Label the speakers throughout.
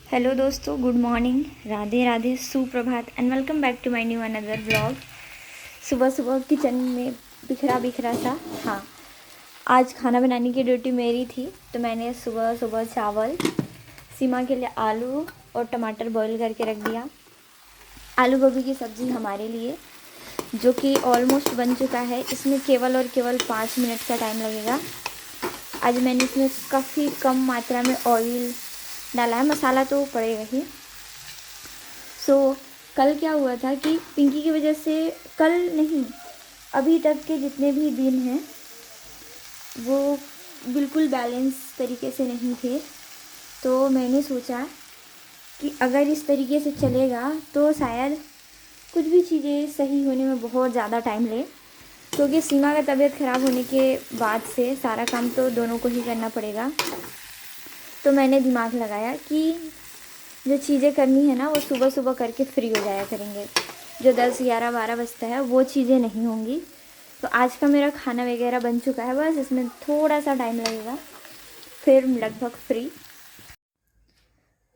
Speaker 1: Hello दोस्तों, good morning, Radhe Radhe, सुप्रभात and welcome back to my new another blog. सुबह सुबह किचन में बिखरा बिखरा सा। हाँ, आज खाना बनाने की ड्यूटी मेरी थी, तो मैंने सुबह सुबह चावल, सीमा के लिए आलू और टमाटर बॉईल करके रख दिया। आलू गोभी की सब्ज़ी हमारे लिए, जो कि ऑलमोस्ट बन चुका है। इसमें केवल और केवल 5 मिनट का टाइम लगेगा। आज मैंने इसमें काफ़ी कम मात्रा में ऑयल डाला है, मसाला तो पड़ेगा ही। कल क्या हुआ था कि पिंकी की वजह से, कल नहीं, अभी तक के जितने भी दिन हैं वो बिल्कुल बैलेंस तरीके से नहीं थे। तो मैंने सोचा कि अगर इस तरीके से चलेगा तो शायद कुछ भी चीज़ें सही होने में बहुत ज़्यादा टाइम ले, क्योंकि सीमा का तबीयत ख़राब होने के बाद से सारा काम तो दोनों को ही करना पड़ेगा। तो मैंने दिमाग लगाया कि जो चीज़ें करनी है ना वो सुबह सुबह करके फ्री हो जाया करेंगे। जो 10, 11, 12 बजता है वो चीज़ें नहीं होंगी। तो आज का मेरा खाना वगैरह बन चुका है, बस इसमें थोड़ा सा टाइम लगेगा, फिर लगभग फ्री।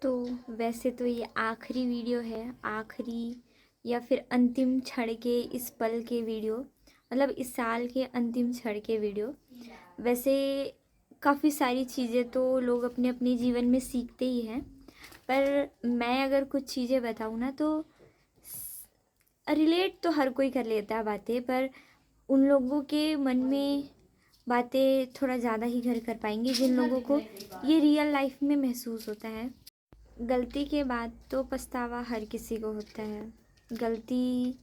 Speaker 1: तो वैसे तो ये आखिरी वीडियो है, आखिरी या फिर अंतिम क्षण के, इस पल के वीडियो, मतलब इस साल के अंतिम क्षण के वीडियो। वैसे काफ़ी सारी चीज़ें तो लोग अपने अपने जीवन में सीखते ही हैं, पर मैं अगर कुछ चीज़ें बताऊँ ना तो रिलेट तो हर कोई कर लेता है बातें, पर उन लोगों के मन में बातें थोड़ा ज़्यादा ही घर कर पाएंगे जिन लोगों को ये रियल लाइफ में महसूस होता है। गलती के बाद तो पछतावा हर किसी को होता है। गलती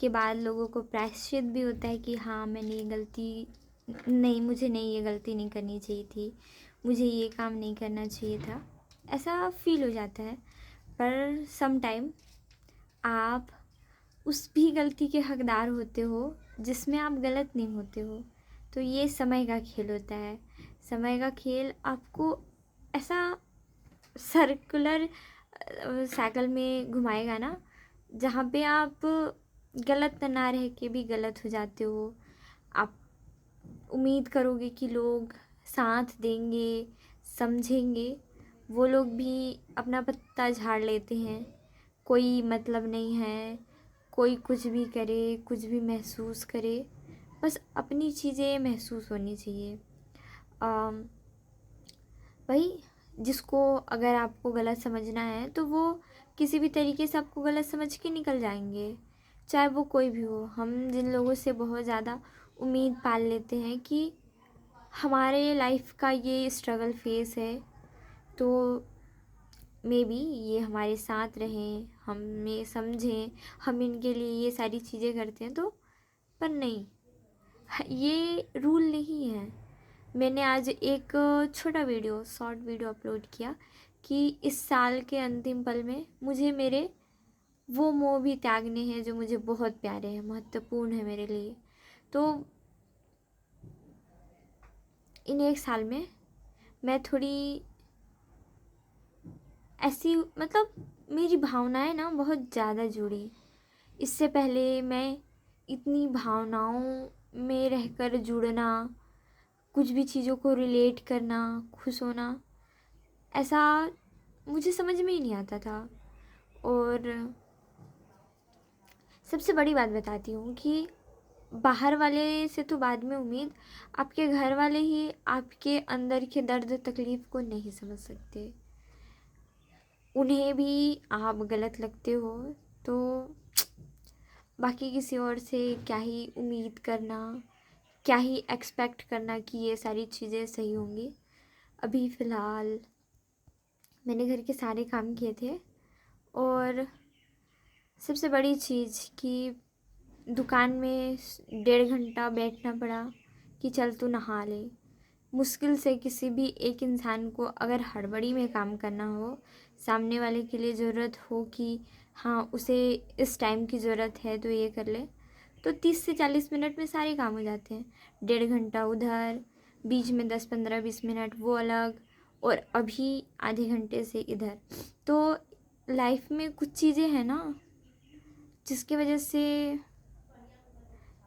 Speaker 1: के बाद लोगों को प्रायश्चित भी होता है कि हाँ, मैंने ये गलती नहीं, मुझे नहीं, ये गलती नहीं करनी चाहिए थी, मुझे ये काम नहीं करना चाहिए था, ऐसा फील हो जाता है। पर सम टाइम आप उस भी गलती के हकदार होते हो जिसमें आप गलत नहीं होते हो। तो ये समय का खेल होता है। समय का खेल आपको ऐसा सर्कुलर साइकिल में घुमाएगा ना, जहाँ पे आप गलत ना रह के भी गलत हो जाते हो। आप उम्मीद करोगे कि लोग साथ देंगे, समझेंगे, वो लोग भी अपना पत्ता झाड़ लेते हैं। कोई मतलब नहीं है, कोई कुछ भी करे, कुछ भी महसूस करे, बस अपनी चीज़ें महसूस होनी चाहिए। भाई, जिसको अगर आपको गलत समझना है तो वो किसी भी तरीके से आपको गलत समझ के निकल जाएंगे, चाहे वो कोई भी हो। हम जिन लोगों से बहुत ज़्यादा उम्मीद पाल लेते हैं कि हमारे लाइफ का ये स्ट्रगल फेस है, तो मे बी ये हमारे साथ रहें, हमें समझें, हम इनके लिए ये सारी चीज़ें करते हैं। तो पर नहीं, ये रूल नहीं है। मैंने आज एक छोटा वीडियो, शॉर्ट वीडियो अपलोड किया कि इस साल के अंतिम पल में मुझे मेरे वो मोह भी त्यागने हैं जो मुझे बहुत प्यारे हैं, महत्वपूर्ण है मेरे लिए। तो इन एक साल में मैं थोड़ी ऐसी, मतलब मेरी भावनाएं ना बहुत ज़्यादा जुड़ी। इससे पहले मैं इतनी भावनाओं में रहकर जुड़ना, कुछ भी चीज़ों को रिलेट करना, खुश होना, ऐसा मुझे समझ में ही नहीं आता था। और सबसे बड़ी बात बताती हूँ कि बाहर वाले से तो बाद में उम्मीद, आपके घर वाले ही आपके अंदर के दर्द तकलीफ़ को नहीं समझ सकते। उन्हें भी आप गलत लगते हो, तो बाकी किसी और से क्या ही उम्मीद करना, क्या ही एक्सपेक्ट करना कि ये सारी चीज़ें सही होंगी। अभी फ़िलहाल मैंने घर के सारे काम किए थे, और सबसे बड़ी चीज़ कि दुकान में 1.5 घंटा बैठना पड़ा कि चल तू नहा ले। मुश्किल से किसी भी एक इंसान को अगर हड़बड़ी में काम करना हो, सामने वाले के लिए ज़रूरत हो कि हाँ, उसे इस टाइम की ज़रूरत है तो ये कर ले, तो 30 से 40 मिनट में सारे काम हो जाते हैं। 1.5 घंटा उधर, बीच में 10, 15, 20 मिनट वो अलग, और अभी आधे घंटे से इधर। तो लाइफ में कुछ चीज़ें हैं ना जिसकी वजह से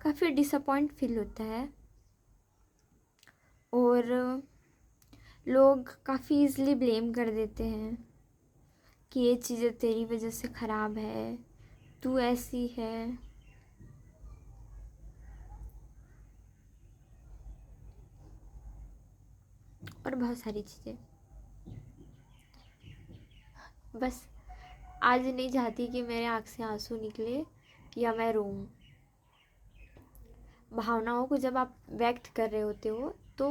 Speaker 1: काफ़ी डिसअपॉइंट फील होता है, और लोग काफ़ी ईज़िली ब्लेम कर देते हैं। कि ये चीज़ें तेरी वजह से ख़राब है, तू ऐसी है। और बहुत सारी चीज़ें। बस आज नहीं चाहती कि मेरे आँख से आंसू निकले या मैं रोऊं। भावनाओं को जब आप व्यक्त कर रहे होते हो तो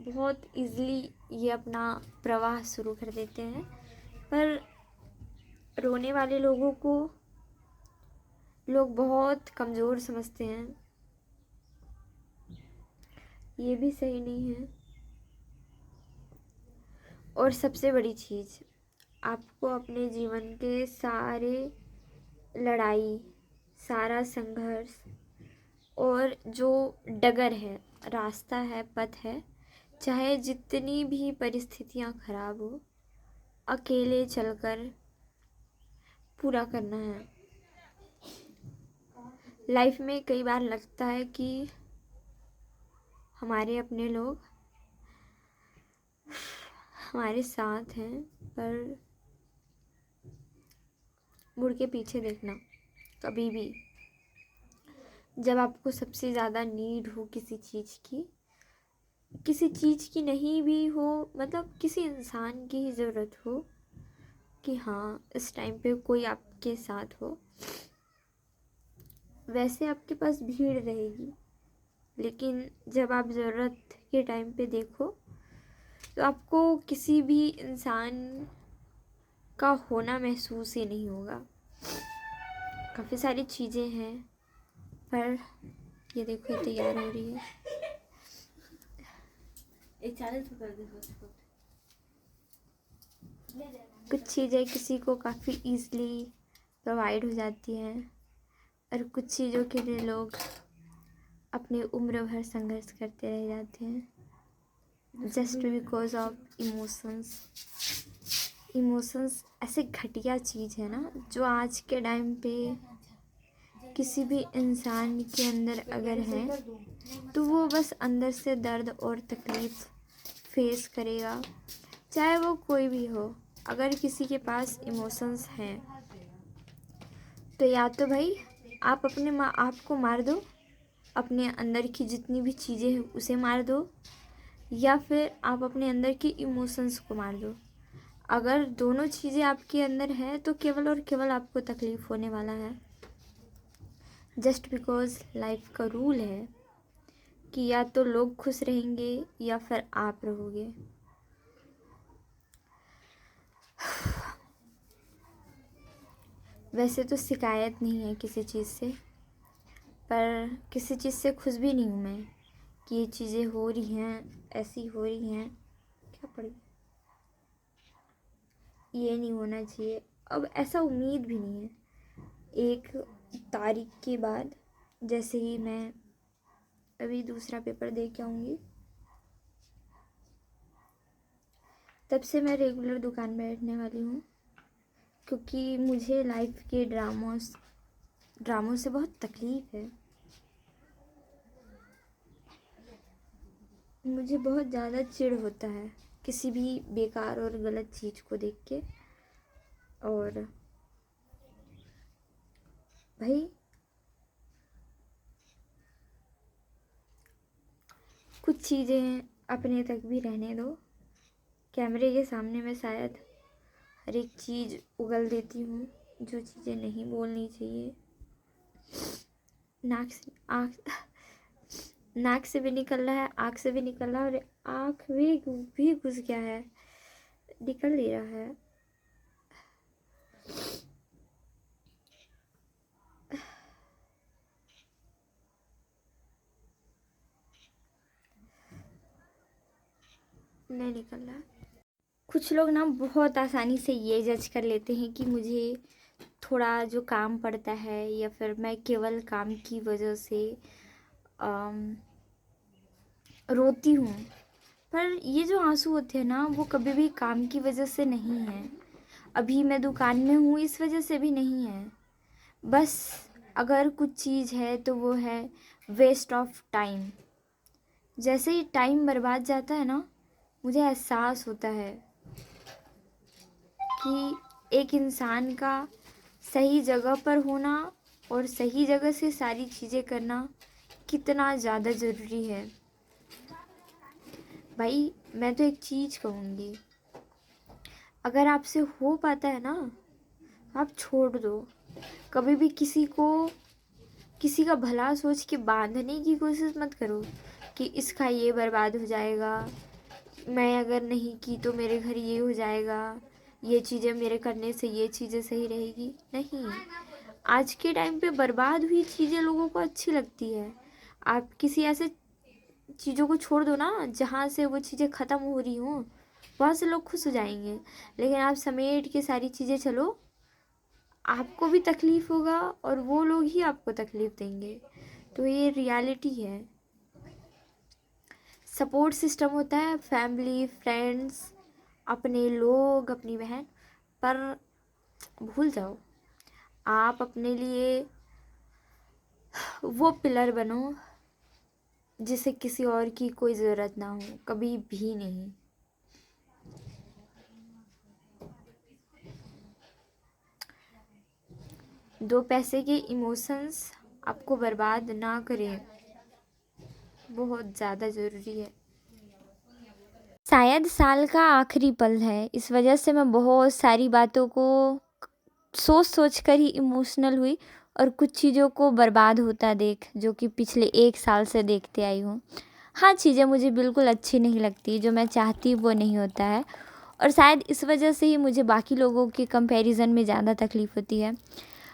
Speaker 1: बहुत इजीली ये अपना प्रवाह शुरू कर देते हैं, पर रोने वाले लोगों को लोग बहुत कमज़ोर समझते हैं। ये भी सही नहीं है। और सबसे बड़ी चीज़, आपको अपने जीवन के सारे लड़ाई, सारा संघर्ष और जो डगर है, रास्ता है, पथ है, चाहे जितनी भी परिस्थितियां खराब हो, अकेले चलकर पूरा करना है। लाइफ में कई बार लगता है कि हमारे अपने लोग हमारे साथ हैं, पर मुड़ के पीछे देखना कभी भी। जब आपको सबसे ज़्यादा नीड हो किसी चीज़ की नहीं भी हो, मतलब किसी इंसान की ही ज़रूरत हो कि हाँ इस टाइम पे कोई आपके साथ हो, वैसे आपके पास भीड़ रहेगी, लेकिन जब आप ज़रूरत के टाइम पे देखो तो आपको किसी भी इंसान का होना महसूस ही नहीं होगा। काफ़ी सारी चीज़ें हैं, पर ये देखो ये तैयार हो रही है। कुछ चीज़ें किसी को काफ़ी ईज़िली प्रोवाइड हो जाती हैं और कुछ चीज़ों के लिए लोग अपनी उम्र भर संघर्ष करते रह जाते हैं जस्ट बिकॉज ऑफ इमोशंस ऐसे घटिया चीज़ है ना, जो आज के टाइम पे किसी भी इंसान के अंदर अगर है तो वो बस अंदर से दर्द और तकलीफ़ फेस करेगा, चाहे वो कोई भी हो। अगर किसी के पास इमोशंस हैं तो या तो भाई आप अपने आप को मार दो, अपने अंदर की जितनी भी चीज़ें हैं उसे मार दो, या फिर आप अपने अंदर की इमोशंस को मार दो। अगर दोनों चीज़ें आपके अंदर हैं तो केवल और केवल आपको तकलीफ़ होने वाला है, जस्ट बिकॉज लाइफ का रूल है कि या तो लोग खुश रहेंगे या फिर आप रहोगे। वैसे तो शिकायत नहीं है किसी चीज़ से, पर किसी चीज़ से खुश भी नहीं हूँ मैं कि ये चीज़ें हो रही हैं, ऐसी हो रही हैं, क्या पड़ी, ये नहीं होना चाहिए। अब ऐसा उम्मीद भी नहीं है। एक तारीख के बाद जैसे ही मैं अभी दूसरा पेपर दे के आऊँगी, तब से मैं रेगुलर दुकान में बैठने वाली हूँ, क्योंकि मुझे लाइफ के ड्रामों से बहुत तकलीफ़ है। मुझे बहुत ज़्यादा चिढ़ होता है किसी भी बेकार और गलत चीज़ को देख के। और भाई कुछ चीज़ें अपने तक भी रहने दो। कैमरे के सामने मैं शायद हर एक चीज़ उगल देती हूँ जो चीज़ें नहीं बोलनी चाहिए। नाक से भी निकल रहा है, आँख से भी निकल रहा है, और आँख भी घुस गया है, निकल नहीं रहा है। नहीं निकल रहा। कुछ लोग ना बहुत आसानी से ये जज कर लेते हैं कि मुझे थोड़ा जो काम पड़ता है या फिर मैं केवल काम की वजह से रोती हूँ, पर ये जो आंसू होते हैं ना वो कभी भी काम की वजह से नहीं है। अभी मैं दुकान में हूँ इस वजह से भी नहीं है। बस अगर कुछ चीज़ है तो वो है वेस्ट ऑफ टाइम। जैसे ही टाइम बर्बाद जाता है ना, मुझे एहसास होता है कि एक इंसान का सही जगह पर होना और सही जगह से सारी चीज़ें करना कितना ज़्यादा ज़रूरी है। भाई मैं तो एक चीज़ कहूँगी, अगर आपसे हो पाता है ना, आप छोड़ दो। कभी भी किसी का भला सोच के बांधने की कोशिश मत करो कि इसका ये बर्बाद हो जाएगा, मैं अगर नहीं की तो मेरे घर ये हो जाएगा, ये चीज़ें मेरे करने से ये चीज़ें सही रहेगी। नहीं, आज के टाइम पे बर्बाद हुई चीज़ें लोगों को अच्छी लगती है। आप किसी ऐसे चीज़ों को छोड़ दो ना जहाँ से वो चीज़ें ख़त्म हो रही हों, बहुत से लोग खुश हो जाएंगे। लेकिन आप समेट के सारी चीज़ें चलो, आपको भी तकलीफ़ होगा और वो लोग ही आपको तकलीफ़ देंगे। तो ये रियलिटी है। सपोर्ट सिस्टम होता है फैमिली, फ्रेंड्स, अपने लोग, अपनी बहन, पर भूल जाओ, आप अपने लिए वो पिलर बनो जिसे किसी और की कोई ज़रूरत ना हो, कभी भी नहीं। दो पैसे के इमोशंस आपको बर्बाद ना करें, बहुत ज़्यादा ज़रूरी है। शायद साल का आखिरी पल है, इस वजह से मैं बहुत सारी बातों को सोच सोच कर ही इमोशनल हुई और कुछ चीज़ों को बर्बाद होता देख, जो कि पिछले 1 साल से देखते आई हूँ। हाँ, चीज़ें मुझे बिल्कुल अच्छी नहीं लगती, जो मैं चाहती हूँ वो नहीं होता है, और शायद इस वजह से ही मुझे बाकी लोगों के कंपैरिजन में ज़्यादा तकलीफ़ होती है।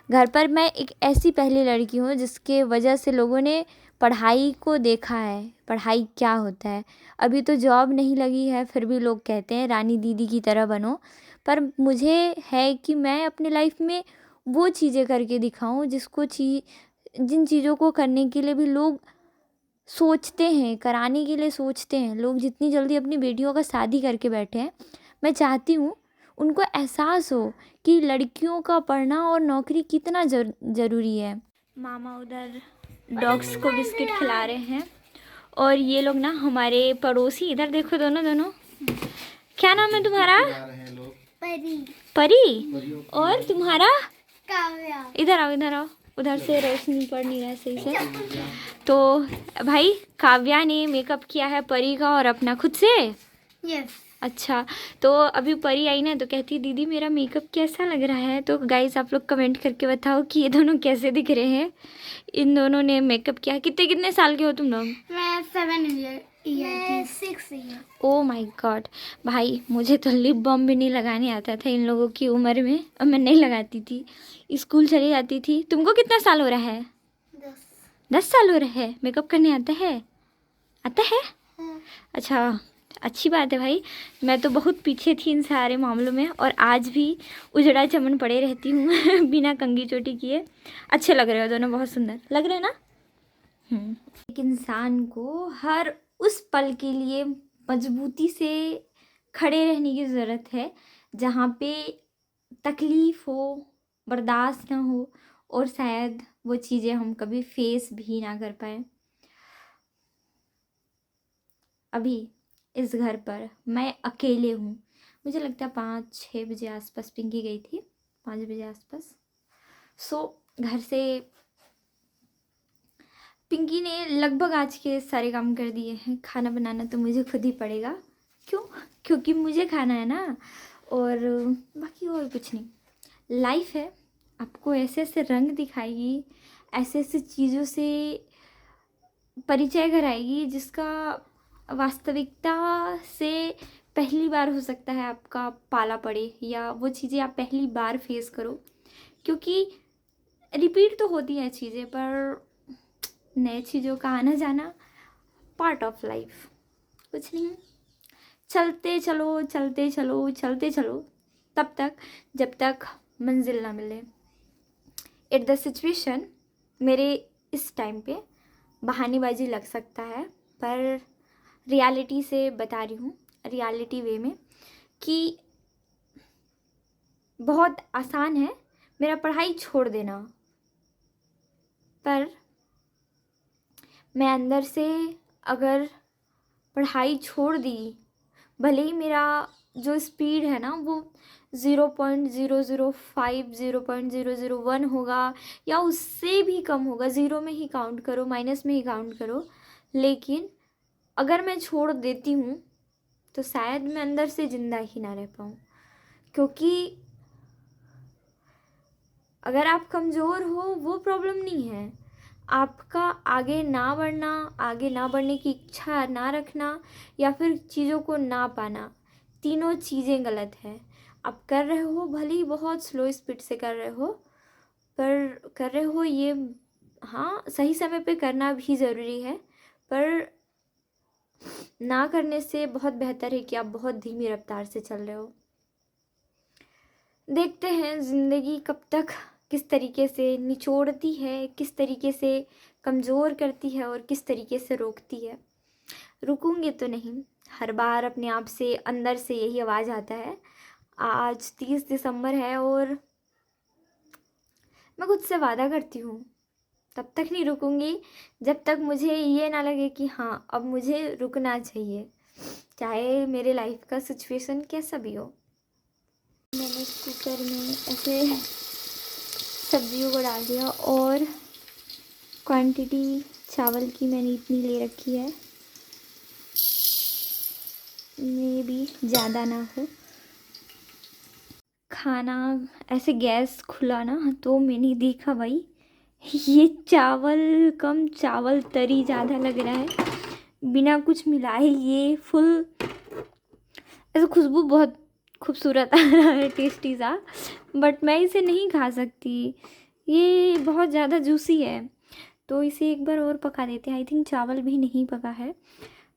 Speaker 1: घर पर मैं एक ऐसी पहली लड़की हूँ जिसके वजह से लोगों ने पढ़ाई को देखा है, पढ़ाई क्या होता है। अभी तो जॉब नहीं लगी है, फिर भी लोग कहते हैं रानी दीदी की तरह बनो, पर मुझे है कि मैं अपने लाइफ में वो चीज़ें करके दिखाऊं जिन चीज़ों को करने के लिए भी लोग सोचते हैं, कराने के लिए सोचते हैं। लोग जितनी जल्दी अपनी बेटियों का शादी करके बैठे हैं, मैं चाहती हूँ उनको एहसास हो कि लड़कियों का पढ़ना और नौकरी कितना ज़रूरी है। मामा उधर डॉग्स को बिस्किट खिला रहे हैं, और ये लोग ना हमारे पड़ोसी, इधर देखो दोनों दोनों। क्या नाम है तुम्हारा? परी। परी। और तुम्हारा? काव्या। इधर आओ, इधर आओ, उधर से रोशनी पड़ नहीं रहा है सही से। तो भाई काव्या ने मेकअप किया है परी का और अपना खुद से। यस। अच्छा, तो अभी परी आई ना तो कहती दीदी मेरा मेकअप कैसा लग रहा है। तो गाइस आप लोग कमेंट करके बताओ कि ये दोनों कैसे दिख रहे हैं। इन दोनों ने मेकअप किया। कितने कितने साल के हो तुम लोग? मैं 7 ईयर की। 6 ईयर। ओ माय गॉड भाई, मुझे तो लिप बाम भी नहीं लगाने आता था इन लोगों की उम्र में, और मैं नहीं लगाती थी, स्कूल चली जाती थी। तुमको कितना साल हो रहा है? 10 साल हो रहा है। मेकअप करने आता है? आता है? हाँ। अच्छा, अच्छी बात है भाई। मैं तो बहुत पीछे थी इन सारे मामलों में, और आज भी उजड़ा चमन पड़े रहती हूँ बिना कंघी चोटी किए। अच्छे लग रहे हो दोनों, बहुत सुंदर लग रहे हैं ना। एक इंसान को हर उस पल के लिए मजबूती से खड़े रहने की ज़रूरत है जहाँ पे तकलीफ़ हो, बर्दाश्त ना हो, और शायद वो चीज़ें हम कभी फेस भी ना कर पाए। अभी इस घर पर मैं अकेले हूँ। मुझे लगता है 5-6 बजे आसपास पिंकी गई थी, 5 बजे आसपास। घर से पिंकी ने लगभग आज के सारे काम कर दिए हैं। खाना बनाना तो मुझे खुद ही पड़ेगा। क्यों? क्योंकि मुझे खाना है ना, और बाकी और कुछ नहीं। लाइफ है, आपको ऐसे ऐसे रंग दिखाएगी, ऐसे ऐसे चीज़ों से परिचय कराएगी जिसका वास्तविकता से पहली बार हो सकता है आपका पाला पड़े, या वो चीज़ें आप पहली बार फेस करो। क्योंकि रिपीट तो होती हैं चीज़ें, पर नए चीज़ों का आना जाना पार्ट ऑफ लाइफ। कुछ नहीं, चलते चलो चलते चलो चलते चलो, तब तक जब तक मंजिल ना मिले। एट द सिचुएशन, मेरे इस टाइम पे बहानेबाजी लग सकता है, पर रियलिटी से बता रही हूँ, रियलिटी वे में, कि बहुत आसान है मेरा पढ़ाई छोड़ देना, पर मैं अंदर से अगर पढ़ाई छोड़ दी, भले ही मेरा जो स्पीड है ना वो 0.005 0.001 होगा या उससे भी कम होगा, ज़ीरो में ही काउंट करो, माइनस में ही काउंट करो, लेकिन अगर मैं छोड़ देती हूँ तो शायद मैं अंदर से ज़िंदा ही ना रह पाऊँ। क्योंकि अगर आप कमज़ोर हो वो प्रॉब्लम नहीं है, आपका आगे ना बढ़ना, आगे ना बढ़ने की इच्छा ना रखना या फिर चीज़ों को ना पाना, तीनों चीज़ें गलत हैं। आप कर रहे हो, भले ही बहुत स्लो स्पीड से कर रहे हो, पर कर रहे हो ये, हाँ सही समय पे करना भी ज़रूरी है, पर ना करने से बहुत बेहतर है कि आप बहुत धीमी रफ्तार से चल रहे हो। देखते हैं ज़िंदगी कब तक किस तरीके से निचोड़ती है, किस तरीके से कमज़ोर करती है और किस तरीके से रोकती है। रुकूंगी तो नहीं, हर बार अपने आप से अंदर से यही आवाज़ आता है। आज 30 दिसंबर है और मैं खुद से वादा करती हूँ तब तक नहीं रुकूंगी जब तक मुझे ये ना लगे कि हाँ अब मुझे रुकना चाहिए, चाहे मेरे लाइफ का सिचुएशन कैसा भी हो। मैंने कुकर में ऐसे सब्जियों को डाल दिया और क्वांटिटी चावल की मैंने इतनी ले रखी है, मे भी ज़्यादा ना हो। खाना ऐसे गैस खुला ना तो मैंने देखा भाई ये चावल कम, चावल तरी ज़्यादा लग रहा है, बिना कुछ मिलाए ये फुल ऐसे खुशबू बहुत खूबसूरत आ रहा है, टेस्टी सा, बट मैं इसे नहीं खा सकती, ये बहुत ज़्यादा जूसी है, तो इसे एक बार और पका देते हैं। आई थिंक चावल भी नहीं पका है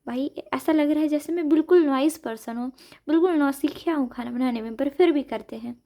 Speaker 1: भाई, ऐसा लग रहा है जैसे मैं बिल्कुल नॉइस पर्सन हूँ, बिल्कुल नौसिखिया हूँ खाना बनाने में, पर फिर भी करते हैं।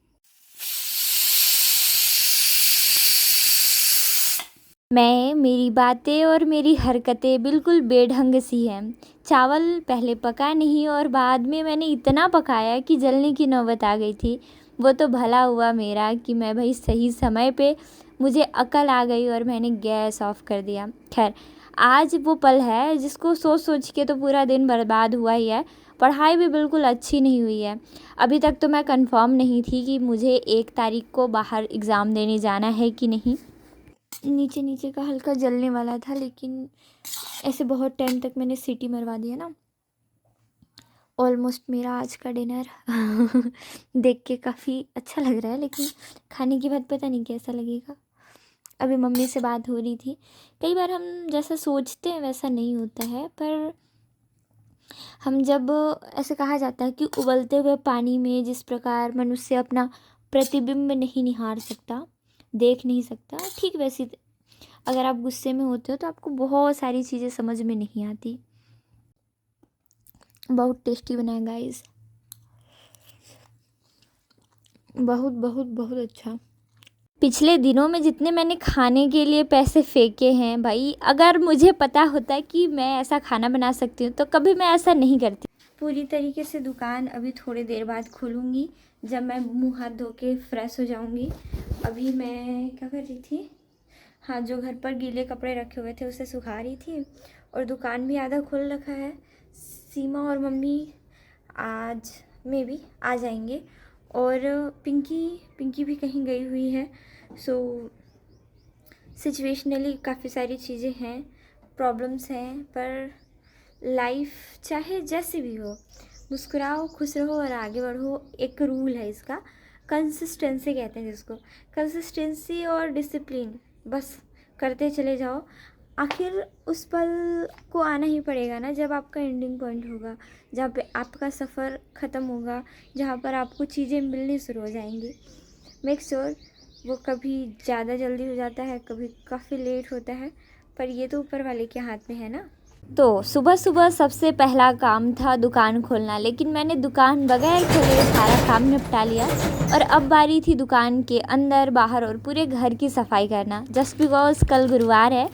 Speaker 1: मेरी बातें और मेरी हरकतें बिल्कुल बेढंग सी हैं। चावल पहले पका नहीं और बाद में मैंने इतना पकाया कि जलने की नौबत आ गई थी। वो तो भला हुआ मेरा कि मैं भाई सही समय पे मुझे अकल आ गई और मैंने गैस ऑफ कर दिया। खैर आज वो पल है जिसको सोच सोच के तो पूरा दिन बर्बाद हुआ ही है। पढ़ाई भी बिल्कुल अच्छी नहीं हुई है। अभी तक तो मैं कंफर्म नहीं थी कि मुझे 1 तारीख को बाहर एग्ज़ाम देने जाना है कि नहीं। नीचे नीचे का हल्का जलने वाला था, लेकिन ऐसे बहुत टाइम तक मैंने सीटी मरवा दिया ना। ऑलमोस्ट मेरा आज का डिनर देख के काफ़ी अच्छा लग रहा है, लेकिन खाने के बाद पता नहीं कैसा लगेगा। अभी मम्मी से बात हो रही थी, कई बार हम जैसा सोचते हैं वैसा नहीं होता है, पर हम जब ऐसे कहा जाता है कि उबलते हुए पानी में जिस प्रकार मनुष्य अपना प्रतिबिंब नहीं निहार सकता, देख नहीं सकता, ठीक वैसी अगर आप गुस्से में होते हो तो आपको बहुत सारी चीज़ें समझ में नहीं आती। बहुत टेस्टी बना है गाइस, बहुत बहुत बहुत अच्छा। पिछले दिनों में जितने मैंने खाने के लिए पैसे फेंके हैं भाई, अगर मुझे पता होता कि मैं ऐसा खाना बना सकती हूँ तो कभी मैं ऐसा नहीं करती। पूरी तरीके से दुकान अभी थोड़ी देर बाद खोलूँगी, जब मैं मुँह हाथ धो के फ्रेश हो जाऊँगी। अभी मैं क्या कर रही थी, हाँ जो घर पर गीले कपड़े रखे हुए थे उसे सुखा रही थी, और दुकान भी आधा खोल रखा है। सीमा और मम्मी आज में भी आ जाएंगे, और पिंकी भी कहीं गई हुई है। सो सिचुएशनली काफ़ी सारी चीज़ें हैं, प्रॉब्लम्स हैं, पर लाइफ चाहे जैसी भी हो, मुस्कुराओ, खुश रहो और आगे बढ़ो। एक रूल है इसका, कंसिस्टेंसी कहते हैं जिसको, कंसिस्टेंसी और डिसिप्लिन, बस करते चले जाओ। आखिर उस पल को आना ही पड़ेगा ना जब आपका एंडिंग पॉइंट होगा, जहाँ पे आपका सफ़र ख़त्म होगा, जहाँ पर आपको चीज़ें मिलनी शुरू हो जाएंगी। मेक श्योर वो कभी ज़्यादा जल्दी हो जाता है, कभी काफ़ी लेट होता है, पर ये तो ऊपर वाले के हाथ में है ना। तो सुबह सुबह सबसे पहला काम था दुकान खोलना, लेकिन मैंने दुकान बगैर खोले सारा काम निपटा लिया, और अब बारी थी दुकान के अंदर बाहर और पूरे घर की सफाई करना। जस्ट बिकॉज कल गुरुवार है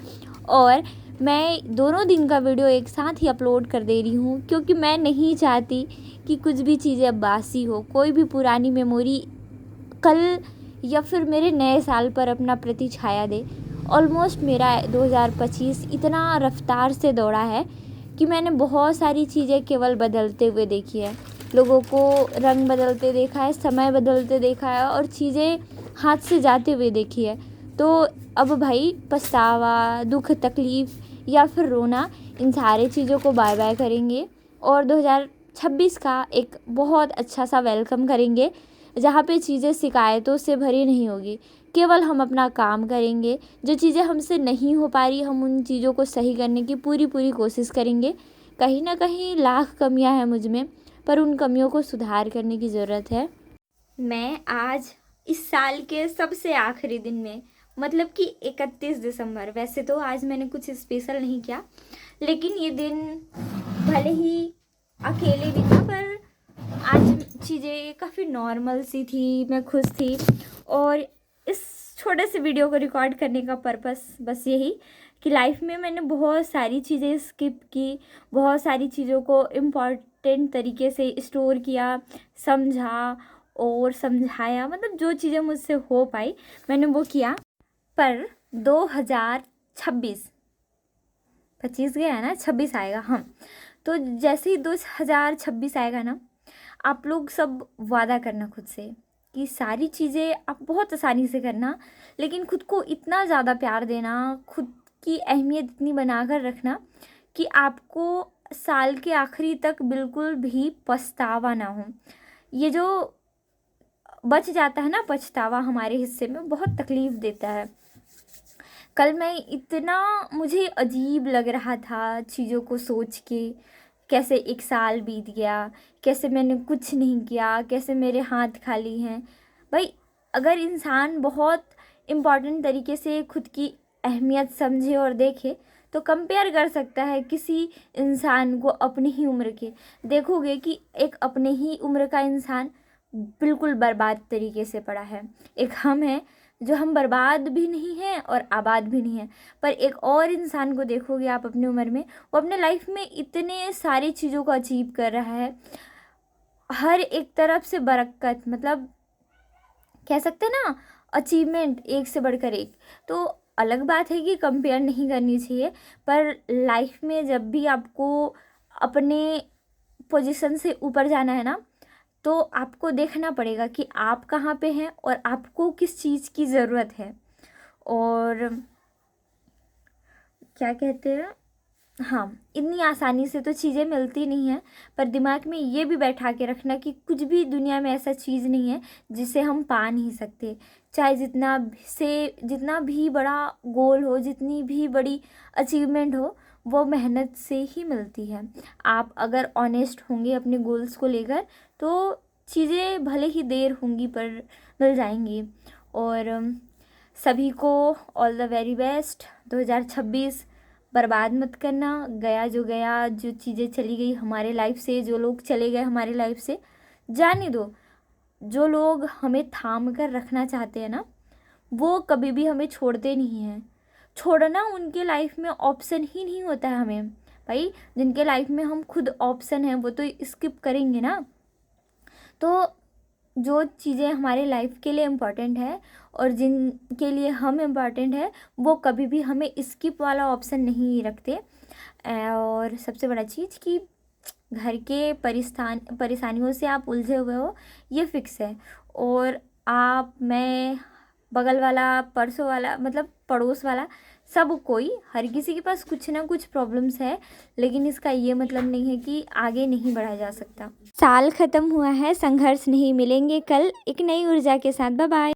Speaker 1: और मैं दोनों दिन का वीडियो एक साथ ही अपलोड कर दे रही हूँ, क्योंकि मैं नहीं चाहती कि कुछ भी चीज़ें अब बासी हो, कोई भी पुरानी मेमोरी कल या फिर मेरे नए साल पर अपना प्रतिछाया दे। ऑलमोस्ट मेरा 2025 इतना रफ्तार से दौड़ा है कि मैंने बहुत सारी चीज़ें केवल बदलते हुए देखी है। लोगों को रंग बदलते देखा है, समय बदलते देखा है और चीज़ें हाथ से जाते हुए देखी है। तो अब भाई पछतावा, दुख, तकलीफ़ या फिर रोना, इन सारी चीज़ों को बाय बाय करेंगे और 2026 का एक बहुत अच्छा सा वेलकम करेंगे, जहाँ पे चीज़ें शिकायतों से भरी नहीं होगी। केवल हम अपना काम करेंगे, जो चीज़ें हमसे नहीं हो पा रही हम उन चीज़ों को सही करने की पूरी कोशिश करेंगे। कहीं ना कहीं लाख कमियां हैं मुझ में, पर उन कमियों को सुधार करने की ज़रूरत है। मैं आज इस साल के सबसे आखिरी दिन में, मतलब कि 31 दिसंबर, वैसे तो आज मैंने कुछ स्पेशल नहीं किया, लेकिन ये दिन भले ही अकेले भी था पर आज चीज़ें काफ़ी नॉर्मल सी थी, मैं खुश थी। और इस छोटे से वीडियो को रिकॉर्ड करने का पर्पस बस यही कि लाइफ में मैंने बहुत सारी चीज़ें स्किप की, बहुत सारी चीज़ों को इम्पॉर्टेंट तरीके से स्टोर किया, समझा और समझाया, मतलब जो चीज़ें मुझसे हो पाई मैंने वो किया। पर 2026, 25 गया ना, 26 आएगा। हाँ, तो जैसे ही 2026 आएगा ना, आप लोग सब वादा करना खुद से कि सारी चीज़ें आप बहुत आसानी से करना, लेकिन खुद को इतना ज़्यादा प्यार देना, खुद की अहमियत इतनी बनाकर रखना कि आपको साल के आखिरी तक बिल्कुल भी पछतावा ना हो। ये जो बच जाता है ना पछतावा, हमारे हिस्से में बहुत तकलीफ़ देता है। कल मैं इतना, मुझे अजीब लग रहा था चीज़ों को सोच के, कैसे एक साल बीत गया, कैसे मैंने कुछ नहीं किया, कैसे मेरे हाथ खाली हैं। भाई अगर इंसान बहुत इम्पॉर्टेंट तरीके से खुद की अहमियत समझे और देखे तो कंपेयर कर सकता है किसी इंसान को अपनी ही उम्र के। देखोगे कि एक अपने ही उम्र का इंसान बिल्कुल बर्बाद तरीके से पड़ा है, एक हम हैं जो हम बर्बाद भी नहीं हैं और आबाद भी नहीं हैं। पर एक और इंसान को देखोगे आप अपनी उम्र में, वो अपने लाइफ में इतने सारी चीज़ों को अचीव कर रहा है, हर एक तरफ से बरकत, मतलब कह सकते हैं ना, अचीवमेंट एक से बढ़कर एक। तो अलग बात है कि कंपेयर नहीं करनी चाहिए, पर लाइफ में जब भी आपको अपने पोजीशन से ऊपर जाना है ना, तो आपको देखना पड़ेगा कि आप कहाँ पे हैं और आपको किस चीज़ की ज़रूरत है। और क्या कहते हैं, हाँ, इतनी आसानी से तो चीज़ें मिलती नहीं हैं, पर दिमाग में ये भी बैठा के रखना कि कुछ भी दुनिया में ऐसा चीज़ नहीं है जिसे हम पा नहीं सकते। चाहे जितना भी बड़ा गोल हो, जितनी भी बड़ी अचीवमेंट हो, वो मेहनत से ही मिलती है। आप अगर ऑनेस्ट होंगे अपने गोल्स को लेकर तो चीज़ें भले ही देर होंगी पर मिल जाएंगी। और सभी को ऑल द वेरी बेस्ट। 2026 बर्बाद मत करना, गया जो गया, जो चीज़ें चली गई हमारे लाइफ से, जो लोग चले गए हमारे लाइफ से, जाने दो। जो लोग हमें थाम कर रखना चाहते हैं ना, वो कभी भी हमें छोड़ते नहीं हैं। छोड़ना उनके लाइफ में ऑप्शन ही नहीं होता है हमें। भाई जिनके लाइफ में हम खुद ऑप्शन हैं वो तो स्किप करेंगे ना। तो जो चीज़ें हमारे लाइफ के लिए इम्पॉर्टेंट है और जिनके लिए हम इम्पॉर्टेंट है, वो कभी भी हमें स्किप वाला ऑप्शन नहीं रखते। और सबसे बड़ा चीज़ कि घर के परेशानियों से आप उलझे हुए हो, ये फिक्स है। और आप, मैं, बगल वाला, परसों वाला, मतलब पड़ोस वाला, सब कोई, हर किसी के पास कुछ ना कुछ प्रॉब्लम्स है, लेकिन इसका ये मतलब नहीं है कि आगे नहीं बढ़ा जा सकता। साल ख़त्म हुआ है, संघर्ष नहीं, मिलेंगे कल एक नई ऊर्जा के साथ। Bye bye.